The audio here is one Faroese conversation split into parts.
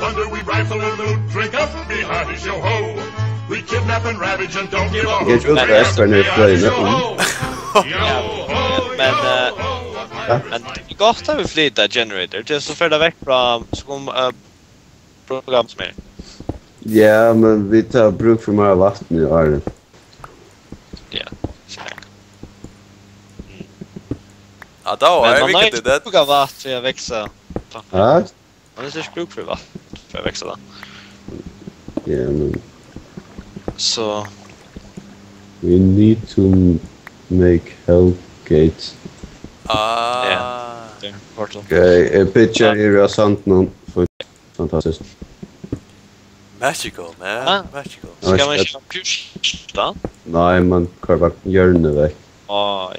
plunder, we rifle and loot, drink up, be hearty, show ho. We kidnap and ravage and don't give a hoot. Get your best friend is playing it. Men gott har vi flytta generator till så för det väck från som program som är. Ja, men vi tar bruk för mer vatten i Ireland. Ja. Ja, då är vi kan det. Men man har vatten för att växa. Ja. Man är inte bruk för vatten för att växa då. Ja, men... Så... We need to make hell gates. Ja. Portal. Okej, pitchar i sant någon. Fantastiskt. Magical, man. Magical. Ska man köra pjusta? Nej, man kör bara hjörnet väck. Ja.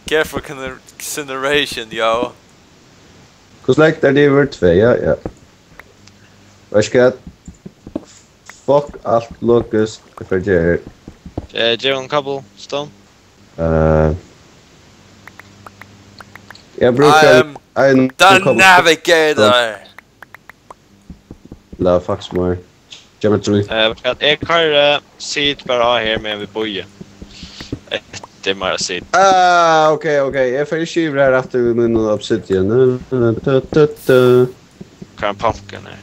Careful consideration, yo. Hur släkt är det över 2? Ja. Vad ska jag... Fuck allt Lucas för det. Jerry cobblestone. Jag brukar... The navigator! La fax more. Geometry. Jag har sitt bara här med vi boje. Det är bara sitt. Okej. Jag får skriva här efter min obsidian. Kan pumpkin här.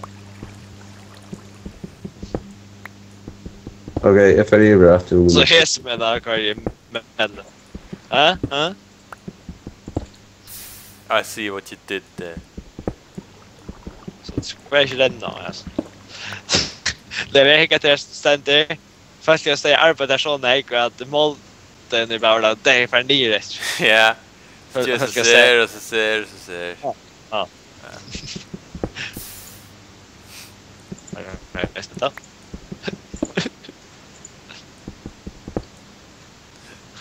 Okej, jag får skriva efter min. Så hes med där kan jag I see what you did there. Så det ska inte lämna alltså. Det är helt att ständigt. Först ska jag säga arbeta så nej att målten är bara det är för nyret. Ja. Just så ser. Ja. Nej, nästan då.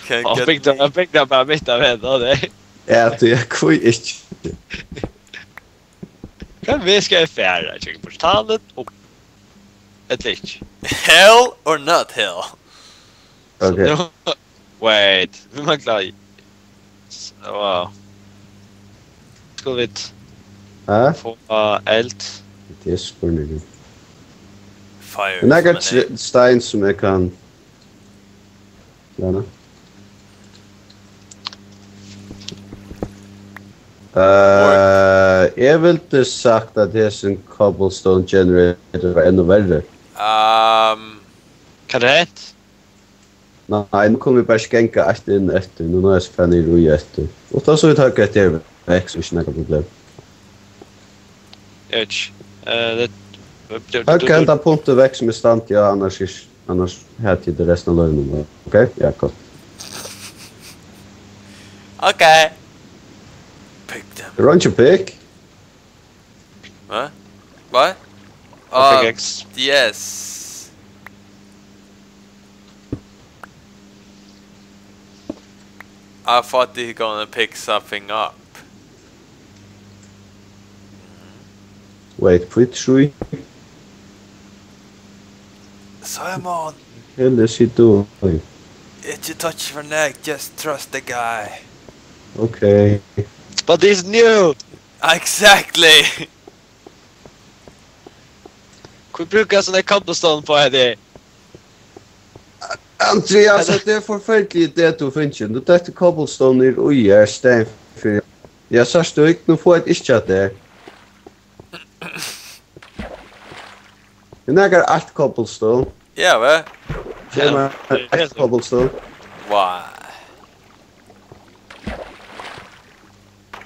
Jag fick bara mitt av henne det. Ja, det är kvitt. Kan vi ska jag färra? Jag tycker portalet och ett lich. Hell or not hell? Okej. Wait, vi man klar. Wow. Ska vi få eld? Det är spännande. Fire. Men jag har stein som jag kan... Gärna. Jag vill inte sagt att det är en cobblestone generator var ännu värre. Kan det heta? Nej, nu kommer vi bara skänka allt in efter. Nu är jag så fan i roi efter. Och då så vi tar ett det väck så inte några problem. Jag kan ta punkter väck som är stant, ja, annars här till det resten av lögnen. Okej? Ja, kom. Okej. Pick them. Run your pick. What? Yes. I thought they were gonna pick something up. Wait, which tree? Simon! Hell is he doing? If you touch your neck, just trust the guy. Okay. But he's new! Exactly! Vi brukar sån där cobblestone på det. Andreas, det är förfärligt det du finner. Du tar cobblestone i och är sten för. Jag sa stök nu får ett ischat där. Jag har allt cobblestone. Ja, va? Ja, allt cobblestone. Wow.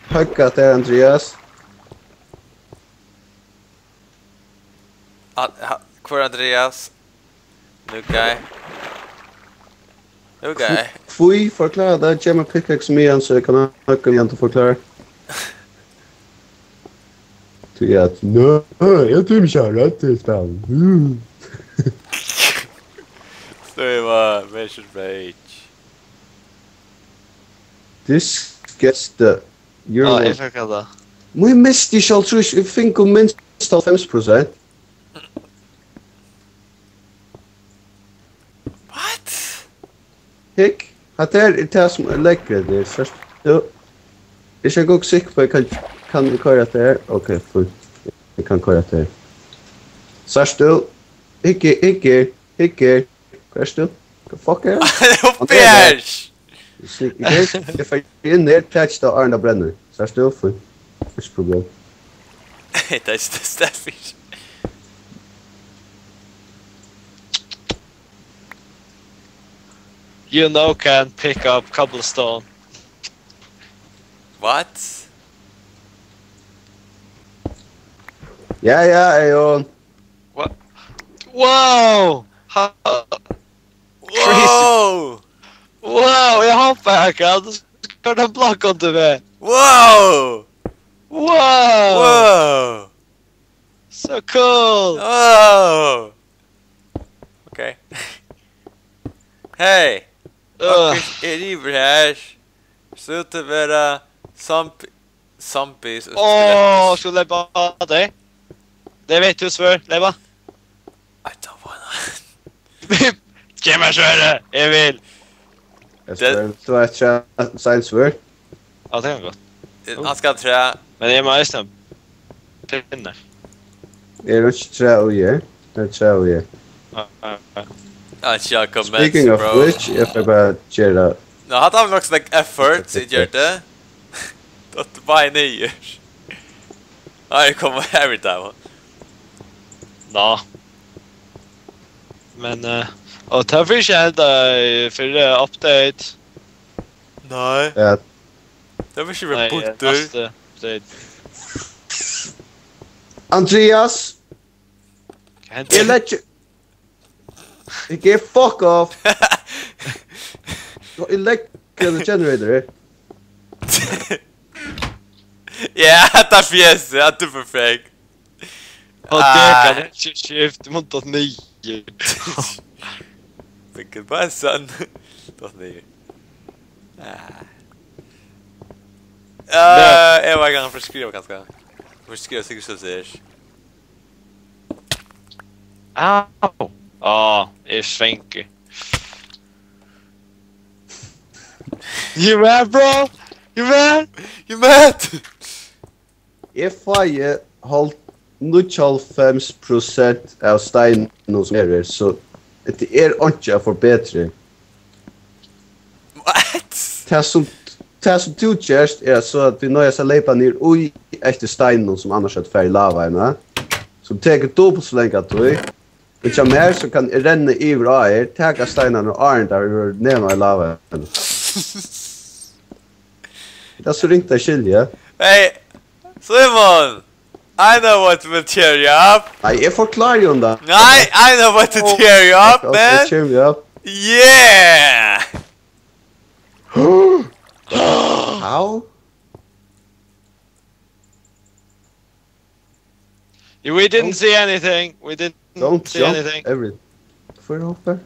Höggat där, Andreas. Kvar Andreas. Nu guy. Fui förklara det. Gemma pickaxe med igen så jag kan högga igen till förklara. Till att, nej, jag tror inte jag rätt till spel. Så det var Measure Rage. This gets the... Ja, jag fick det. Muy misty shall trush, jag think om minst 5%. What? Hick, att det är som läcker det först. Jag ska gå sick på jag kan kan vi köra där? Okej, fullt. Vi kan köra där. Sars du? Ikke. Körs du? Fuck er? Uppers! Sneak again. If I in there, touch the Arna Brenner. Sars du? Fullt. First problem. Det är Steffish. You know can pick up cobblestone. What? Ja, Eon. What? Wow! Wow! Wow, jag hoppar här kan. Du ska ta block onto me. Wow! Wow! Wow! So cool! Wow! Okay. Hey! Okkur yfir her. Sluta vera zombies och Åh, ska lägga dig? Det vet du svär, lägga. I don't wanna. Ge mig svärde, jag vill. Du har ett science word. Ja, det är gott. Han ska trä. Men det är mig nästan pinnar. Är det inte trä och ger? Det är trä och ger. Jag kommer Speaking of which, jag får bara köra. No, hade han också like effort i gör det. Då bara nyer. Jag kommer every time. Ja. Men och ta för sig för update. Nej. Ja, Det var ju putter. Andreas, jag lät ju... Get fuck off! Electrical generator. Ja, ta fjäs, att du perfekt. Och det kan inte shift mot att 9. Vilket bara sann. Då nej. Jag var gång för skriva ganska. För skriva sig så där. Au. Ja, är svänke. You mad, bro? You mad? You mad? Jag får hållt 95% av steinen som är så det är inte att förbättra. What? Det som du gärst är så att vi nöjer sig leipa ner i efter steinen som annars är färg lava ena. Så tar dubbelt så länge att du. Och jag mer så kan jag renna över av ta steinarna och arn där vi närmare lava. Det är så ringt det skilja. Hey, Simon! I know what will cheer you up. Nej, jag förklarar ju om det. I know what to cheer you up, man. Cheer me up. Yeah! How? We didn't see anything. We didn't Don't see jump anything. every... Får jag hoppa?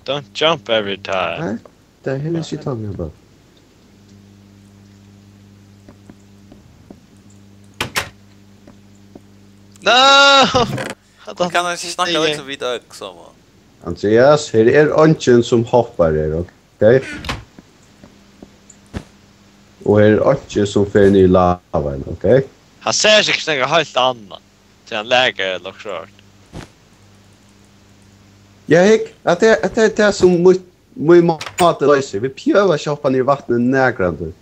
Don't jump every time. Nej, det är hela shit talking about. No! Man kan inte snacka liksom vid också. Andreas, här är ungen som hoppar här, okej? Och här är ungen som får ny lavan, okej? Han säger sig snacka helt annat. Så han lägger lockshort. Ja, att det är det som muy mat löser. Vi pjövar shoppa ner vattnet nägrande.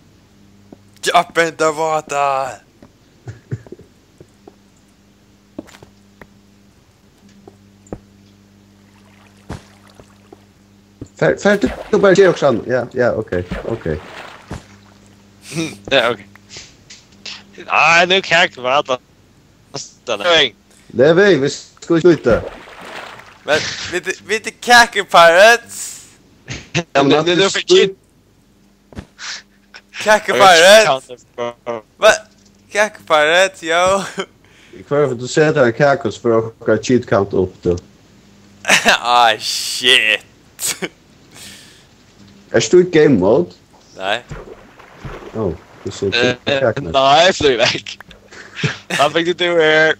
Jump in the water! Färdigt, du bara ge också an. Ja, okej. Ja, okej. Nu kan jag inte vara alla. Levi, vi ska sluta. Men vid the Khaki Pirates! Nu för shit. Khaki Pirates! What? Khaki Pirates, yo! Kvar för du sätter en kakos för att åka cheat count upp då. Ah, shit! Är du i game mode? Nej. Oh, du ser kakos. Nej, flyg iväg. Han fick inte do här.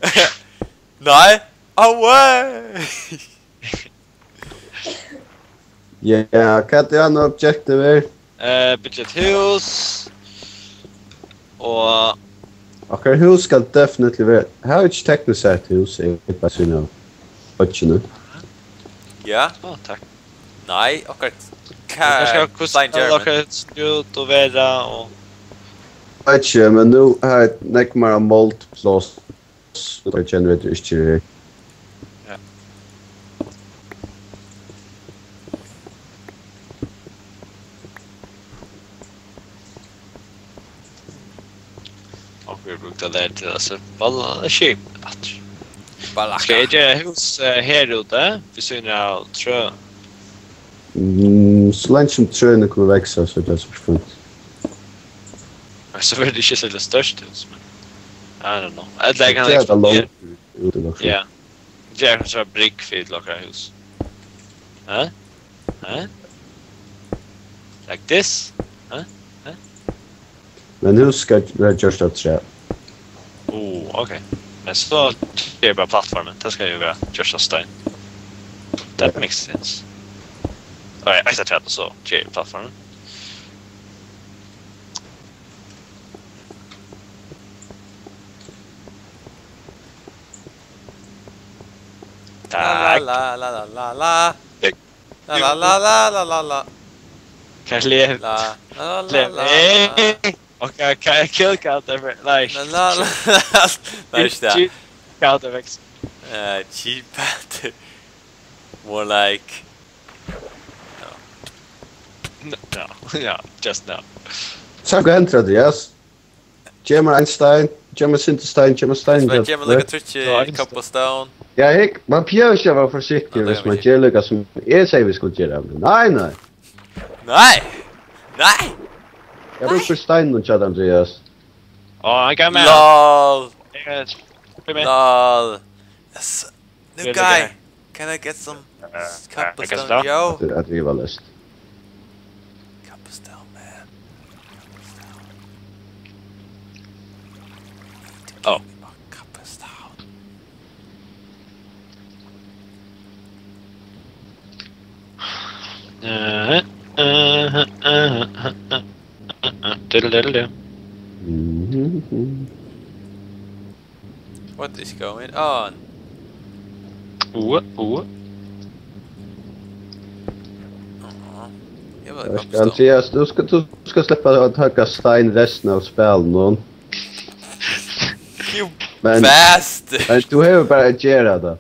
Nej! Away! Ja, kan du ha några objektiver? Budget hus. Och Okkar hus skal definitely være... Her er ikke teknisk sett hus, jeg bare synes av bøtjene. Ja. Tack. Nei, akkurat. Jag ska kusta locka ut och vera och Jeg vet ikke, men nu har jeg nekk mer molt plås. Det generator ikke her. och vi brukar lära till alltså balla ship. Balaka. Ska jag göra hus här ute? Vi syns av trö. Så lenge som trøyene kommer växa så er det så fint. Så vill det inte så det största hus men I don't know. I'd like Det er långt ute då. Yeah. Det är så brickfeed lockar hus. Huh? Huh? Like this? Huh? Men hus skal være just av trä. Oh, okay. Men så är det bara plattformen. Det ska ju vara just av sten. That makes sense. Alright, jag ska tvätta så. Det är plattformen. Tack. La la la la la. Tack. La la la la la la la. Kanske lev. La la la Lev. la. Okay, kan jag kill counter like. La la la. Nej, det. Countervex. Cheap battle. More like No. Yeah, just no. Så går hentra det, yes. Jammer Einstein, Jammer Sinterstein, Jammer Stein. men Jim look at Twitch couple stone. Ja, man pjør ikke være forsiktig hvis man gjør lukka som jeg sier vi skulle gjøre. Nei. Nej. Nej. Jeg bruker steinen og tjad, Andreas. Oh, I got man. Lol. Lol. Lol. Yes. New Good guy. guy. Can I get some I couple guess stone? so. Yo. Det er at vi var lyst. Couple stone, man. Oh. Couple stone. Diddle-diddle-do. What is going on? Ooh. Jag vill couple stone. Andreas, du ska släppa att hacka stein resten av spelen någon. You Men bastard. du har bara att göra det.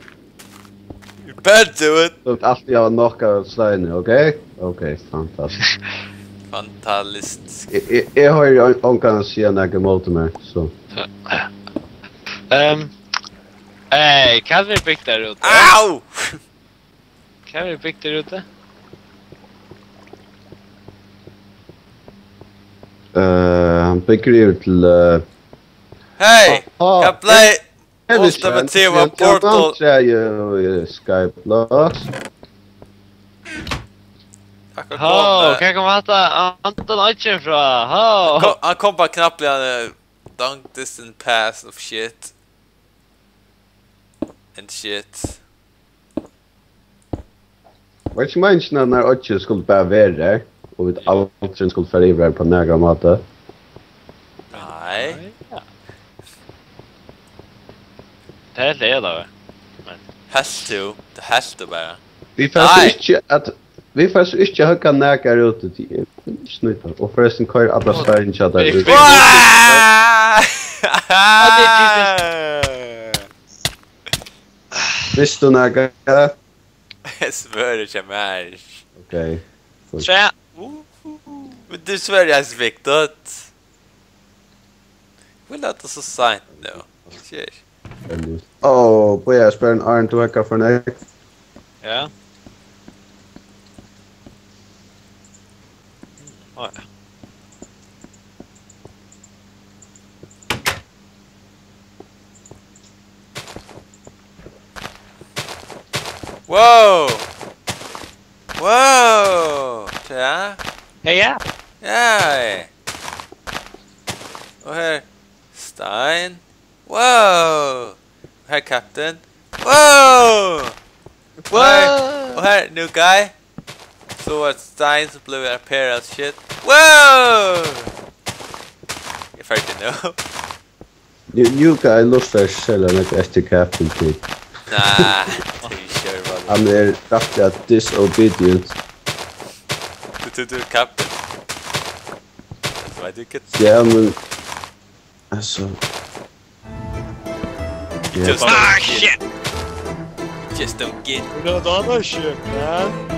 You better do it. Så att alltid jag knockar steinen, okej? Okej, fantastiskt. Fantastiskt. Jag har ju omkan att säga något mot mig, så. Hey, kan vi bygga där ute? Ow! Kan vi bygga där ute? Han bygger ut till... Hey! Ah, Can play Ultimate Team of Portal. Jag är ju Skyblock. Kan komma hata Anton Aitchen från? Han kom bara knappt i long distance pass of shit. And shit. Var inte människorna när Otje skulle bara vara där? Och vi aldrig skulle förändra på några måte? Nej. Det är det då. Has to. Det has to bara. Vi får så inte hugga näkar ute till snuta. Och förresten kör alla stein chatta ut. Visst du näkar? Jag svär det kommer. Okej. Tja. Men du svär jag sviktat. Vill att det så sant nu. Shit. Åh, på jag spelar en Arn to hacka för nej. Ja. Oj. Whoa! Whoa! Ja. Hey, ja. Ja. Och här Stein. Whoa! Här Captain. Whoa! Whoa! Och här new guy. So what Steins blew a pair of shit. Whoa! If I didn't know. You guy lustar sällan att efter Captain Pig. Nej, det kör bara. Han är kraftigt disobedient. Du Captain. Vad du Ja, men... Alltså... Just Ah, shit! don't get. You know, the other shit, man.